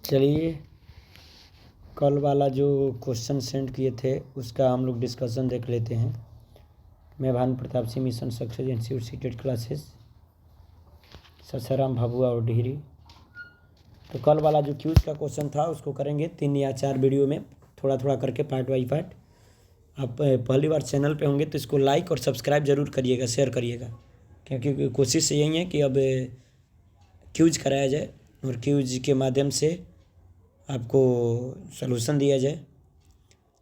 चलिए, कल वाला जो क्वेश्चन सेंड किए थे उसका हम लोग डिस्कशन देख लेते हैं। मैं Bhanu Pratap Singh, mission success institute seated classes, Sasaram, Bhabua और डिहरी। तो कल वाला जो क्यूज का क्वेश्चन था उसको करेंगे 3 या 4 वीडियो में, थोड़ा थोड़ा करके, पार्ट बाई पार्ट। आप पहली बार चैनल पे होंगे तो इसको लाइक और सब्सक्राइब ज़रूर करिएगा, शेयर करिएगा, क्योंकि कोशिश यही है कि अब क्यूज कराया जाए और क्यूज के माध्यम से आपको सलूशन दिया जाए।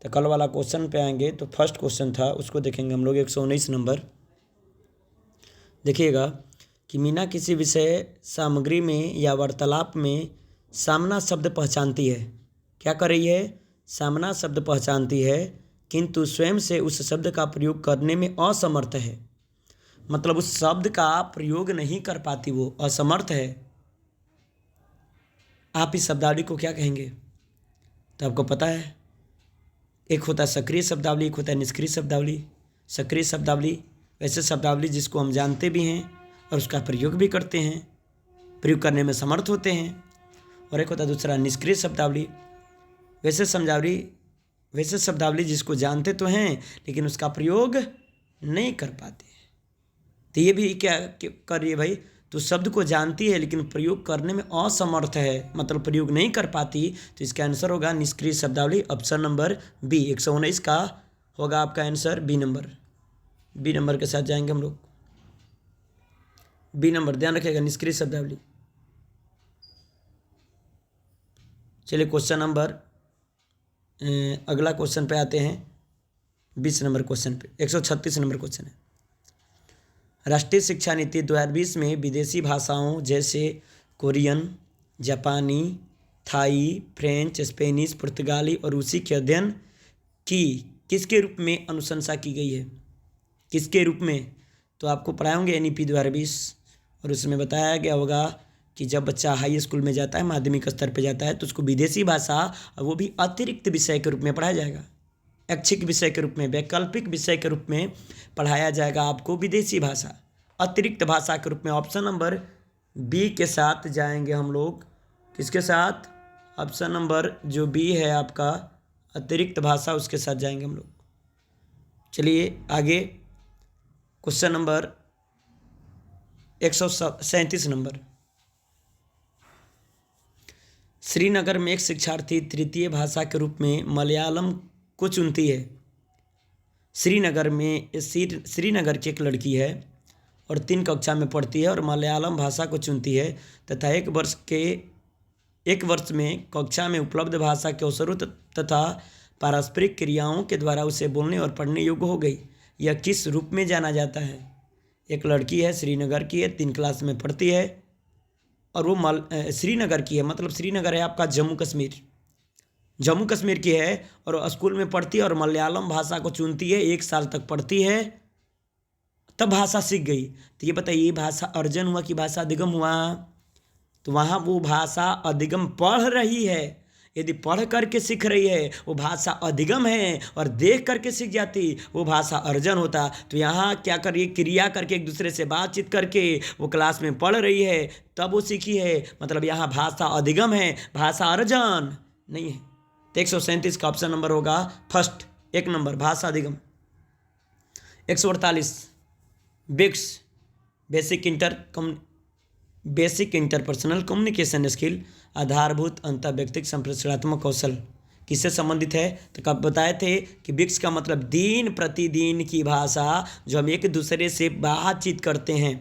तो कल वाला क्वेश्चन पे आएंगे तो फर्स्ट क्वेश्चन था, उसको देखेंगे हम लोग। 119 नंबर देखिएगा कि मीना किसी विषय सामग्री में या वार्तालाप में सामना शब्द पहचानती है। क्या कर रही है? सामना शब्द पहचानती है, किंतु स्वयं से उस शब्द का प्रयोग करने में असमर्थ है। मतलब उस शब्द का प्रयोग नहीं कर पाती, वो असमर्थ है। आप इस शब्दावली को क्या कहेंगे? तो आपको पता है, एक होता है सक्रिय शब्दावली, एक होता है निष्क्रिय शब्दावली। सक्रिय शब्दावली वैसे शब्दावली जिसको हम जानते भी हैं और उसका प्रयोग भी करते हैं, प्रयोग करने में समर्थ होते हैं। और एक होता है दूसरा निष्क्रिय शब्दावली, वैसे शब्दावली जिसको जानते तो हैं लेकिन उसका प्रयोग नहीं कर पाते। तो ये भी क्या कर रही है भाई? तो शब्द को जानती है लेकिन प्रयोग करने में असमर्थ है, मतलब प्रयोग नहीं कर पाती। तो इसका आंसर होगा निष्क्रिय शब्दावली, ऑप्शन नंबर बी। 119 का होगा आपका आंसर बी नंबर के साथ जाएंगे हम लोग। बी नंबर ध्यान रखिएगा, निष्क्रिय शब्दावली। चलिए क्वेश्चन नंबर अगला क्वेश्चन पे आते हैं, 20 नंबर क्वेश्चन पे। 136 नंबर क्वेश्चन है, राष्ट्रीय शिक्षा नीति 2020 में विदेशी भाषाओं जैसे कोरियन, जापानी, थाई, फ्रेंच, स्पेनिश, पुर्तगाली और रूसी के अध्ययन की किसके रूप में अनुशंसा की गई है? किसके रूप में? तो आपको पढ़ाए होंगे NEP 2020 और उसमें बताया गया होगा कि जब बच्चा हाई स्कूल में जाता है, माध्यमिक स्तर पर जाता है, तो उसको विदेशी भाषा, वो भी अतिरिक्त विषय के रूप में पढ़ाया जाएगा। ऐच्छिक विषय के रूप में, वैकल्पिक विषय के रूप में पढ़ाया जाएगा आपको विदेशी भाषा, अतिरिक्त भाषा के रूप में। ऑप्शन नंबर बी के साथ जाएंगे हम लोग। किसके साथ? ऑप्शन नंबर जो बी है आपका, अतिरिक्त भाषा, उसके साथ जाएंगे हम लोग। चलिए आगे, क्वेश्चन नंबर 137 नंबर, श्रीनगर में एक शिक्षार्थी तृतीय भाषा के रूप में मलयालम को चुनती है। श्रीनगर की एक लड़की है और 3 कक्षा में पढ़ती है और मलयालम भाषा को चुनती है तथा एक वर्ष में कक्षा में उपलब्ध भाषा के अवसरों तथा पारस्परिक क्रियाओं के द्वारा उसे बोलने और पढ़ने योग्य हो गई। यह किस रूप में जाना जाता है? एक लड़की है, श्रीनगर की है, 3 क्लास में पढ़ती है और वो श्रीनगर की है, मतलब श्रीनगर है आपका जम्मू कश्मीर की है और स्कूल में पढ़ती है और मलयालम भाषा को चुनती है, 1 साल तक पढ़ती है, तब भाषा सीख गई। तो ये बताइए, भाषा अर्जन हुआ कि भाषा अधिगम हुआ? तो वहाँ वो भाषा अधिगम पढ़ रही है। यदि पढ़ करके सीख रही है वो भाषा अधिगम है, और देख करके सीख जाती वो भाषा अर्जन होता। तो यहाँ क्या कर रही है? क्रिया करके, एक दूसरे से बातचीत करके वो क्लास में पढ़ रही है, तब वो सीखी है, मतलब यहाँ भाषा अधिगम है, भाषा अर्जन नहीं है। तो 137 का ऑप्शन नंबर होगा फर्स्ट, 1 नंबर, भाषा अधिगम। 148 बिक्स, बेसिक इंटरपर्सनल कम्युनिकेशन स्किल, आधारभूत अंतर्व्यक्तिक संप्रेषणात्मक कौशल, किससे संबंधित है? तो कब बताए थे कि बिक्स का मतलब दिन प्रतिदिन की भाषा, जो हम एक दूसरे से बातचीत करते हैं।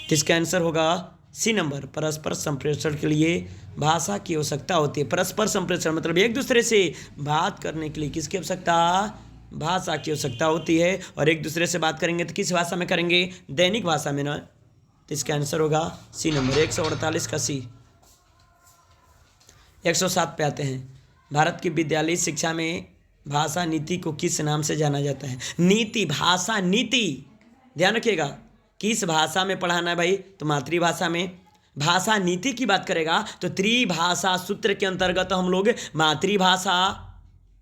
तो इसका आंसर होगा सी नंबर, परस्पर संप्रेषण के लिए भाषा की आवश्यकता होती है। परस्पर संप्रेषण मतलब एक दूसरे से बात करने के लिए किसकी आवश्यकता? भाषा की आवश्यकता होती है। और एक दूसरे से बात करेंगे तो किस भाषा में करेंगे? दैनिक भाषा में ना। तो इसका आंसर होगा सी नंबर, 148 का सी। 107 पे आते हैं, भारत की विद्यालय शिक्षा में भाषा नीति को किस नाम से जाना जाता है? नीति, भाषा नीति, ध्यान रखिएगा, किस भाषा में पढ़ाना है भाई? तो मातृभाषा में। भाषा नीति की बात करेगा तो त्रिभाषा सूत्र के अंतर्गत हम लोग मातृभाषा,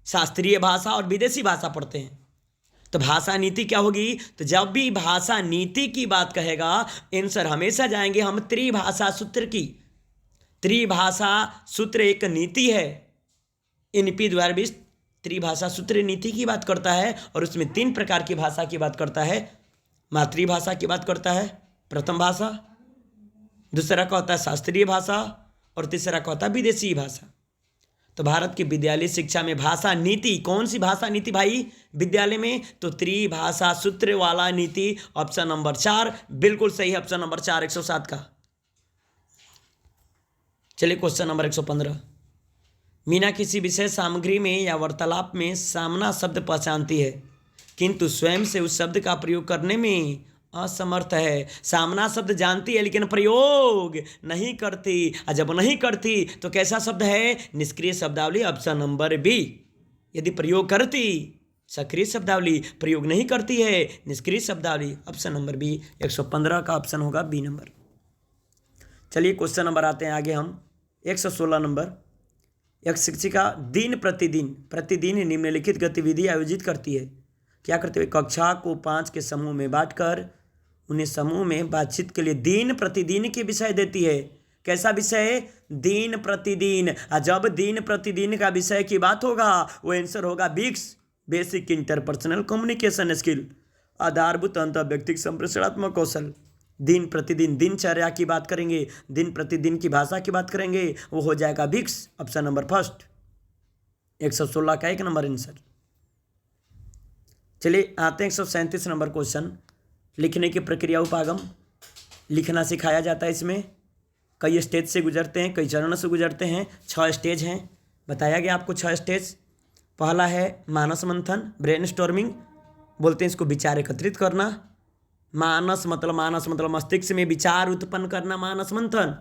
शास्त्रीय भाषा और विदेशी भाषा पढ़ते हैं। तो भाषा नीति क्या होगी? तो जब भी भाषा नीति की बात कहेगा, आंसर हमेशा जाएंगे हम त्रिभाषा सूत्र की। त्रिभाषा सूत्र एक नीति है। एनपी द्वारा भी त्रिभाषा सूत्र नीति की बात करता है और उसमें 3 प्रकार की भाषा की बात करता है। मातृभाषा की बात करता है, प्रथम भाषा, दूसरा का होता है शास्त्रीय भाषा और तीसरा का होता है विदेशी भाषा। तो भारत की विद्यालय शिक्षा में भाषा नीति, कौन सी भाषा नीति भाई विद्यालय में? तो त्रिभाषा सूत्र वाला नीति। ऑप्शन नंबर 4 बिल्कुल सही है, ऑप्शन नंबर 4 107 का। चलिए क्वेश्चन नंबर 115। मीना किसी विषय सामग्री में या वार्तालाप में सामना शब्द पहचानती है किंतु स्वयं से उस शब्द का प्रयोग करने में असमर्थ है। सामना शब्द जानती है लेकिन प्रयोग नहीं करती, और जब नहीं करती तो कैसा शब्द है? निष्क्रिय शब्दावली, ऑप्शन नंबर बी। यदि प्रयोग करती सक्रिय शब्दावली, प्रयोग नहीं करती है निष्क्रिय शब्दावली, ऑप्शन नंबर बी। 115 का ऑप्शन होगा बी नंबर। चलिए क्वेश्चन नंबर आते हैं आगे हम 116 नंबर। एक शिक्षिका दिन प्रतिदिन निम्नलिखित गतिविधि आयोजित करती है। क्या करते हुए? कक्षा को 5 के समूह में बांटकर उन्हें समूह में बातचीत के लिए दिन प्रतिदिन के विषय देती है। कैसा विषय? दिन प्रतिदिन। और जब दिन प्रतिदिन का विषय की बात होगा वो आंसर होगा बिक्स, बेसिक इंटरपर्सनल कम्युनिकेशन स्किल, आधारभूत अंतर व्यक्तिक संप्रेषणात्मक कौशल। दिन प्रतिदिन दिनचर्या की बात करेंगे, दिन प्रतिदिन की भाषा की बात करेंगे, वो हो जाएगा बिक्स, ऑप्शन नंबर फर्स्ट। 116 का 1 नंबर आंसर। चलिए आते हैं 137 नंबर क्वेश्चन। लिखने की प्रक्रिया उपागम, लिखना सिखाया जाता है। इसमें कई स्टेज से गुजरते हैं, कई चरणों से गुजरते हैं। 6 स्टेज हैं, बताया गया आपको 6 स्टेज। पहला है मानस मंथन, ब्रेन स्टॉर्मिंग, बोलते हैं इसको विचार एकत्रित करना। मानस मतलब मस्तिष्क में विचार उत्पन्न करना, मानस मंथन।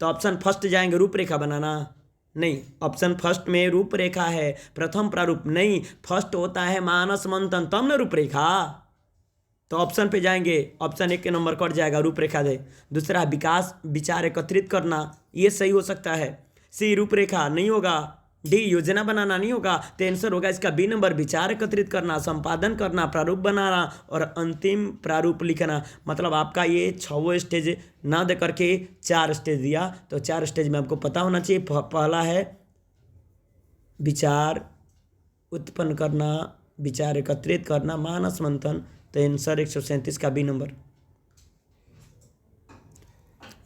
तो ऑप्शन फर्स्ट जाएंगे रूपरेखा बनाना, नहीं, ऑप्शन फर्स्ट में रूपरेखा है, प्रथम प्रारूप नहीं, फर्स्ट होता है मानस मंथन तब न रूपरेखा। तो ऑप्शन पे जाएंगे, ऑप्शन 1 के नंबर कट जाएगा, रूपरेखा दे। दूसरा विकास, विचार एकत्रित करना, ये सही हो सकता है। सी रूपरेखा नहीं होगा, डी योजना बनाना नहीं होगा, तो आंसर होगा इसका बी नंबर, विचार एकत्रित करना, संपादन करना, प्रारूप बनाना और अंतिम प्रारूप लिखना। मतलब आपका ये 6 स्टेज ना दे करके 4 स्टेज दिया, तो 4 स्टेज में आपको पता होना चाहिए। पहला है विचार उत्पन्न करना, विचार एकत्रित करना, मानस मंथन, तो आंसर 137 का बी नंबर।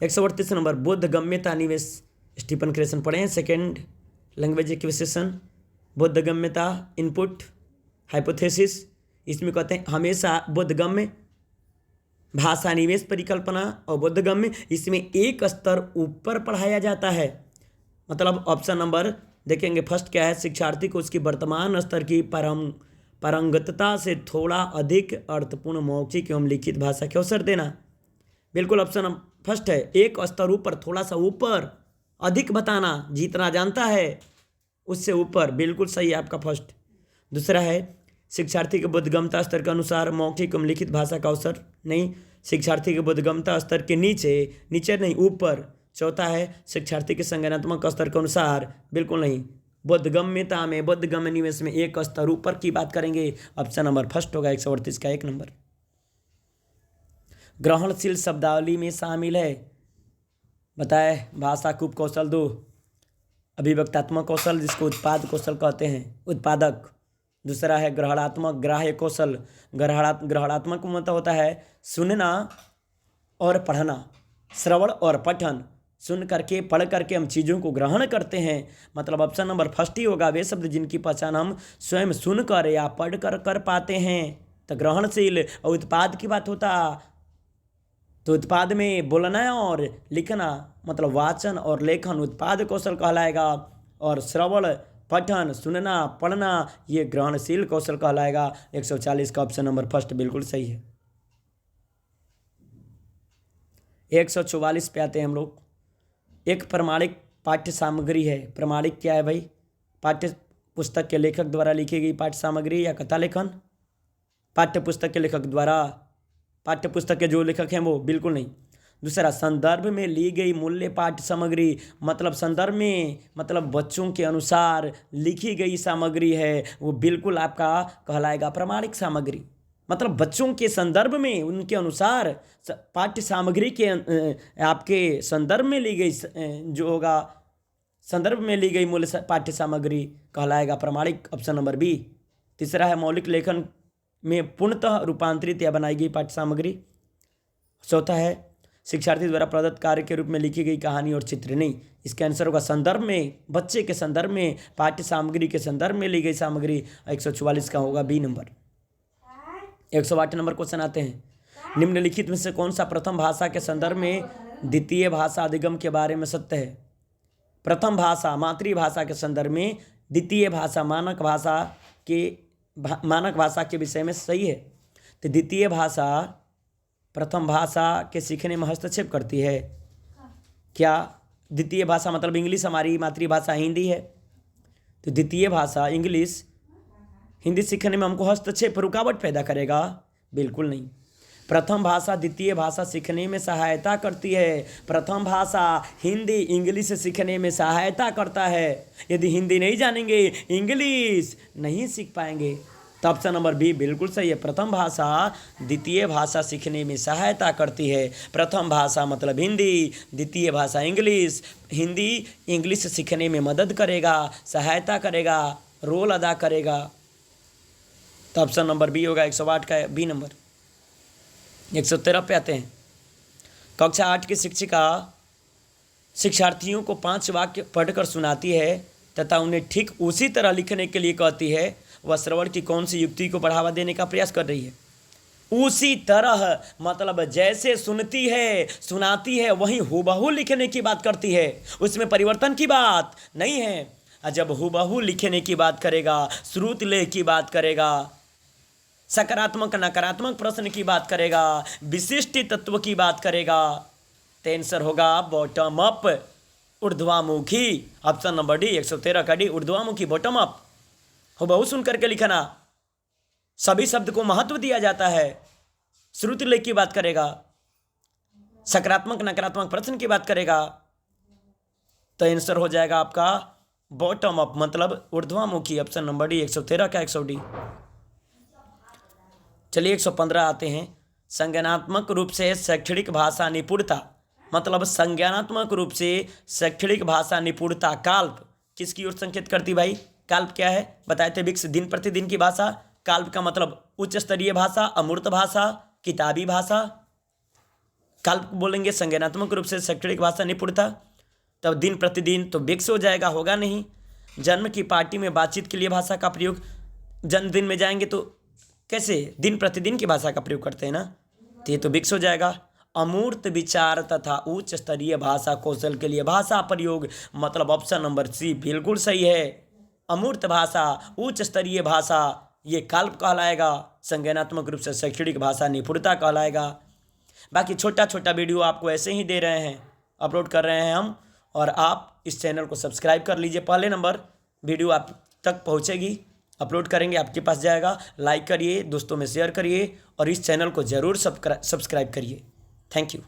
138 नंबर बोधगम्यता निवेश, स्टीफन क्रेसन पढ़े हैं। सेकेंड लैंग्वेज एक्विजिशन, बोधगम्यता, इनपुट, हाइपोथेसिस। इसमें कहते हैं हमेशा बोधगम्य, भाषा निवेश परिकल्पना और बोधगम्य, इसमें एक स्तर ऊपर पढ़ाया जाता है। मतलब ऑप्शन नंबर देखेंगे फर्स्ट क्या है? शिक्षार्थी को उसकी वर्तमान स्तर की पारंगतता से थोड़ा अधिक अर्थपूर्ण मौखिक एवं लिखित भाषा के अवसर देना। बिल्कुल ऑप्शन फर्स्ट है, एक स्तर ऊपर, थोड़ा सा ऊपर, अधिक बताना, जितना जानता है उससे ऊपर, बिल्कुल सही है आपका फर्स्ट। दूसरा है शिक्षार्थी के बोधगम्यता स्तर के अनुसार मौखिक एवं लिखित भाषा का अवसर, नहीं, शिक्षार्थी के बोधगम्यता स्तर के नीचे नहीं, ऊपर। चौथा है शिक्षार्थी के संज्ञानात्मक स्तर के अनुसार, बिल्कुल नहीं, बोधगम्यता में, बोधगम्य निवेश में एक स्तर ऊपर की बात करेंगे, ऑप्शन नंबर फर्स्ट होगा 138 का 1 नंबर। ग्रहणशील शब्दावली में शामिल है, बताए भाषा कूप कौशल 2, अभिव्यक्तात्मक कौशल जिसको उत्पाद कौशल कहते हैं, उत्पादक। दूसरा है ग्रहणात्मक, ग्राह्य कौशल। ग्रहणात्मक मतलब होता है सुनना और पढ़ना, श्रवण और पठन, सुन करके पढ़ करके हम चीज़ों को ग्रहण करते हैं। मतलब ऑप्शन नंबर फर्स्ट ही होगा, वे शब्द जिनकी पहचान हम स्वयं सुनकर या पढ़ कर पाते हैं, तो ग्रहणशील। और उत्पाद की बात होता तो उत्पाद में बोलना और लिखना, मतलब वाचन और लेखन उत्पाद कौशल कहलाएगा, और श्रवण, पठन, सुनना, पढ़ना, ये ग्रहणशील कौशल कहलाएगा। 140 का ऑप्शन नंबर फर्स्ट बिल्कुल सही है। 144 पे आते हैं हम लोग। एक प्रमाणिक पाठ्य सामग्री है। प्रमाणिक क्या है भाई? पाठ्य पुस्तक के लेखक द्वारा लिखी गई पाठ्य सामग्री या कथा लेखन। पाठ्य पुस्तक के लेखक द्वारा, पाठ्य पुस्तक के जो लेखक हैं वो, बिल्कुल नहीं। दूसरा संदर्भ में ली गई मूल्य पाठ्य सामग्री, मतलब संदर्भ में मतलब बच्चों के अनुसार लिखी गई सामग्री है, वो बिल्कुल आपका कहलाएगा प्रमाणिक सामग्री। मतलब बच्चों के संदर्भ में उनके अनुसार पाठ्य सामग्री के आपके संदर्भ में ली गई जो होगा संदर्भ में ली गई मूल्य पाठ्य सामग्री कहलाएगा प्रमाणिक, ऑप्शन नंबर बी। तीसरा है मौलिक लेखन में पूर्णतः रूपांतरित या बनाई गई पाठ्य सामग्री। चौथा है शिक्षार्थी द्वारा प्रदत्त कार्य के रूप में लिखी गई कहानी और चित्र। नहीं, इसका आंसर होगा संदर्भ में, बच्चे के संदर्भ में, पाठ्य सामग्री के संदर्भ में ली गई सामग्री। 144 का होगा बी नंबर। 108 नंबर क्वेश्चन आते हैं, निम्नलिखित में से कौन सा प्रथम भाषा के संदर्भ में द्वितीय भाषा अधिगम के बारे में सत्य है? प्रथम भाषा मातृभाषा के संदर्भ में द्वितीय भाषा मानक भाषा के विषय में सही है। तो द्वितीय भाषा प्रथम भाषा के सीखने में हस्तक्षेप करती है क्या? द्वितीय भाषा मतलब इंग्लिश, हमारी मातृभाषा हिंदी है, तो द्वितीय भाषा इंग्लिश हिंदी सीखने में हमको हस्तक्षेप रुकावट पैदा करेगा? बिल्कुल नहीं। प्रथम भाषा द्वितीय भाषा सीखने में सहायता करती है। प्रथम भाषा हिंदी इंग्लिश सीखने में सहायता करता है। यदि हिंदी नहीं जानेंगे इंग्लिश नहीं सीख पाएंगे। तो ऑप्शन नंबर बी बिल्कुल सही है। प्रथम भाषा द्वितीय भाषा सीखने में सहायता करती है। प्रथम भाषा मतलब हिंदी, द्वितीय भाषा इंग्लिश। हिंदी इंग्लिश सीखने में मदद करेगा, सहायता करेगा, रोल अदा करेगा। तो ऑप्शन नंबर बी होगा 108 का बी नंबर। 113 पे आते हैं, कक्षा 8 की शिक्षिका शिक्षार्थियों को 5 वाक्य पढ़कर सुनाती है तथा उन्हें ठीक उसी तरह लिखने के लिए कहती है। वह श्रवण की कौन सी युक्ति को बढ़ावा देने का प्रयास कर रही है? उसी तरह मतलब जैसे सुनती है सुनाती है वहीं हूबहू लिखने की बात करती है, उसमें परिवर्तन की बात नहीं है। जब हूबहू लिखने की बात करेगा, श्रुत लेख की बात करेगा, सकारात्मक नकारात्मक प्रश्न की बात करेगा, विशिष्ट तत्व की बात करेगा, तो आंसर होगा बॉटम अप, ऊर्ध्वामुखी। ऑप्शन नंबर डी 113 का डी ऊर्ध्वामुखी, बॉटम अप। हो बहुत सुन करके लिखना, सभी शब्द को महत्व दिया जाता है। श्रुति लेख की बात करेगा, सकारात्मक नकारात्मक प्रश्न की बात करेगा, तो आंसर हो जाएगा आपका बॉटम अप मतलब ऊर्ध्वामुखी। ऑप्शन नंबर डी 113 का 100 डी। चलिए 115 आते हैं, संज्ञानात्मक रूप से शैक्षणिक भाषा निपुणता मतलब संज्ञानात्मक रूप से शैक्षणिक भाषा निपुणता काल्प किसकी ओर संकेत करती? भाई काल्प क्या है बताए थे? विक्स दिन प्रतिदिन की भाषा। काल्प का मतलब उच्च स्तरीय भाषा, अमूर्त भाषा, किताबी भाषा। काल्प बोलेंगे संज्ञानात्मक रूप से शैक्षणिक भाषा निपुणता, तब दिन प्रतिदिन तो विक्स हो जाएगा, होगा नहीं। जन्म की पार्टी में बातचीत के लिए भाषा का प्रयोग, जन्मदिन में जाएंगे तो कैसे दिन प्रतिदिन की भाषा का प्रयोग करते हैं ना, तो ये तो विक्स हो जाएगा। अमूर्त विचार तथा उच्च स्तरीय भाषा कौशल के लिए भाषा प्रयोग मतलब ऑप्शन नंबर सी बिल्कुल सही है। अमूर्त भाषा, उच्च स्तरीय भाषा, ये काल्प कहलाएगा। संज्ञानात्मक रूप से शैक्षणिक भाषा निपुणता कहलाएगा। बाकी छोटा छोटा वीडियो आपको ऐसे ही दे रहे हैं, अपलोड कर रहे हैं हम, और आप इस चैनल को सब्सक्राइब कर लीजिए। पहले नंबर वीडियो आप तक पहुँचेगी, अपलोड करेंगे आपके पास जाएगा। लाइक करिए, दोस्तों में शेयर करिए और इस चैनल को ज़रूर सब्सक्राइब करिए। Thank you.